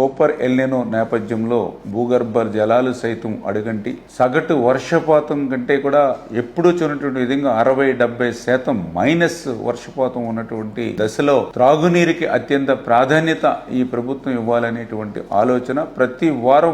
Super El Niño నేపథ్యంలో భూగర్భ జలాలు సైతం అడుగంటి సగటు వర్షపాతం కంటే కూడా ఎప్పుడూ చూడనటువంటి విధంగా 60-70% మైనస్ వర్షపాతం ఉన్నటువంటి దశలో త్రాగునీరుకి అత్యంత ప్రాధాన్యత ఈ ప్రభుత్వం ఇవ్వాలనేటువంటి ఆలోచన ప్రతి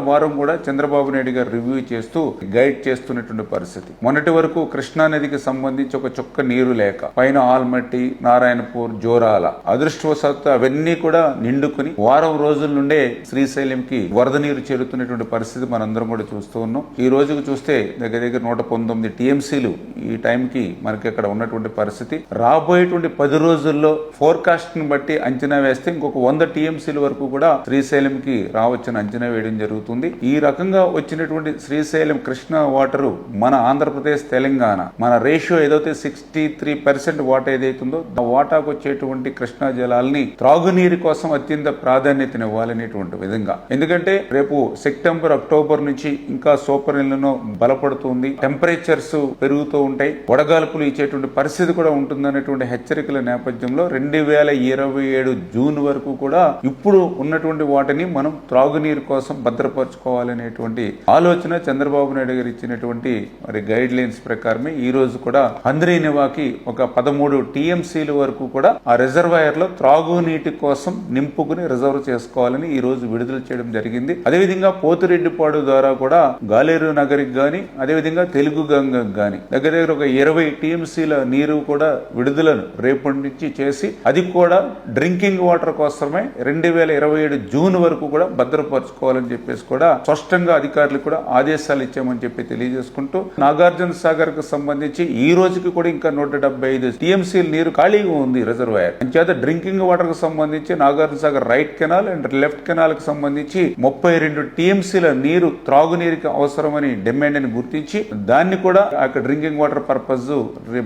వారం కూడా చంద్రబాబు నాయుడు గారు రివ్యూ చేస్తూ గైడ్ చేస్తున్నటువంటి పరిస్థితి. మొన్నటి వరకు కృష్ణా నదికి సంబంధించి ఒక చుక్క నీరు లేక పైన ఆల్మట్టి, నారాయణపూర్, జోరాల అదృష్టవశాత్తు అవన్నీ కూడా నిండుకుని వారం రోజుల నుండే శ్రీశైలంకి వరద నీరు చేరుతున్నటువంటి పరిస్థితి మనందరం కూడా చూస్తూ ఉన్నాం. ఈ రోజుకు చూస్తే దగ్గర 119 టీఎంసీలు ఈ టైంకి మనకి అక్కడ ఉన్నటువంటి పరిస్థితి. రాబోయేటువంటి 10 రోజుల్లో ఫోర్కాస్ట్ ని బట్టి అంచనా వేస్తే ఇంకొక 100 టీఎంసీల వరకు కూడా శ్రీశైలంకి రావచ్చని అంచనా వేయడం జరుగుతుంది. ఈ రకంగా వచ్చినటువంటి శ్రీశైలం కృష్ణా వాటరు మన ఆంధ్రప్రదేశ్, తెలంగాణ మన రేషియో ఏదైతే 63% వాటా ఏదైతుందో ఆ వాటాకు వచ్చేటువంటి కృష్ణా జలాల్ని త్రాగునీరు కోసం అత్యంత ప్రాధాన్యతనివ్వాలనేటువంటి విధంగా. ఎందుకంటే రేపు సెప్టెంబర్, అక్టోబర్ నుంచి ఇంకా సూపర్ ఎల్నినో బలపడుతుంది, టెంపరేచర్స్ పెరుగుతూ ఉంటాయి, వడగాల్పులు ఇచ్చేటువంటి పరిస్థితి కూడా ఉంటుందనేటువంటి హెచ్చరికల నేపథ్యంలో 2027 జూన్ వరకు కూడా ఇప్పుడు ఉన్నటువంటి వాటిని మనం త్రాగునీరు కోసం భద్రపరచుకోవాలనేటువంటి ఆలోచన చంద్రబాబు నాయుడు గారు ఇచ్చినటువంటి మరి గైడ్ లైన్స్ ప్రకారమే ఈ రోజు కూడా హంద్రీనివాకి ఒక 13 టీఎంసీల వరకు కూడా ఆ రిజర్వాయర్ లో త్రాగునీటి కోసం నింపుకుని రిజర్వ్ చేసుకోవాలని ఈ రోజు విడుదల చేయడం జరిగింది. అదేవిధంగా పోతిరెడ్డిపాడు ద్వారా కూడా గాలేరు నగరికి గాని అదేవిధంగా తెలుగు గంగకు గాని దగ్గర ఒక 20 టీఎంసీల నీరు కూడా విడుదలను రేపటి నుంచి చేసి అది కూడా డ్రింకింగ్ వాటర్ కోసమే 2027 జూన్ వరకు కూడా భద్రపరచుకోవాలని చెప్పేసి కూడా స్పష్టంగా అధికారులకు కూడా ఆదేశాలు ఇచ్చామని చెప్పి తెలియజేసుకుంటూ నాగార్జున సాగర్ కు సంబంధించి ఈ రోజుకి కూడా ఇంకా 175 టీఎంసీల నీరు ఖాళీగా ఉంది రిజర్వాయర్. అంచేత డ్రింకింగ్ వాటర్ కు సంబంధించి Nagarjuna Sagar right canal and left canal కు సంబంధించి 32 టీఎంసీల నీరు త్రాగునీరుకి అవసరమని డిమాండ్ అని గుర్తించి దాన్ని కూడా అక్కడ డ్రింకింగ్ వాటర్ పర్పస్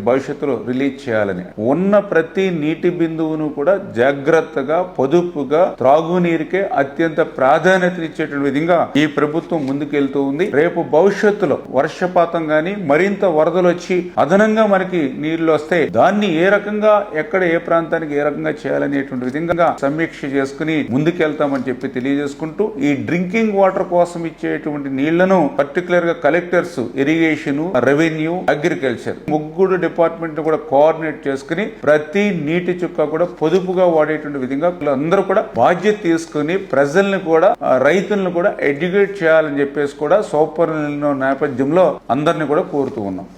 భవిష్యత్తులో రిలీజ్ చేయాలని ఉన్న ప్రతి నీటి బిందువును కూడా జాగ్రత్తగా పొదుపుగా త్రాగునీరుకే అత్యంత ప్రాధాన్యతనిచ్చేటువంటి విధంగా ఈ ప్రభుత్వం ముందుకెళ్తూ ఉంది. రేపు భవిష్యత్తులో వర్షపాతం గాని మరింత వరదలు వచ్చి అదనంగా మనకి నీళ్లు వస్తే దాన్ని ఏ రకంగా ఎక్కడ ఏ ప్రాంతానికి ఏ రకంగా చేయాలనేటువంటి విధంగా సమీక్ష చేసుకుని ముందుకెళ్తామని చెప్పి తెలియజేసుకుంటూ ఈ డ్రింకింగ్ వాటర్ కోసం ఇచ్చేటువంటి నీళ్లను పర్టికులర్ గా కలెక్టర్స్, ఇరిగేషన్, రెవెన్యూ, అగ్రికల్చర్ ముగ్గురు డిపార్ట్మెంట్ కూడా కోఆర్డినేట్ చేసుకుని ప్రతి నీటి చుక్క కూడా పొదుపుగా వాడేటువంటి విధంగా అందరూ కూడా బాధ్యత తీసుకుని ప్రజల్ని కూడా రైతులను కూడా ఎడ్యుకేట్ చేయాలని చెప్పేసి కూడా సూపర్ ఎల్నినో నేపథ్యంలో అందరినీ కూడా కోరుతూ ఉన్నాం.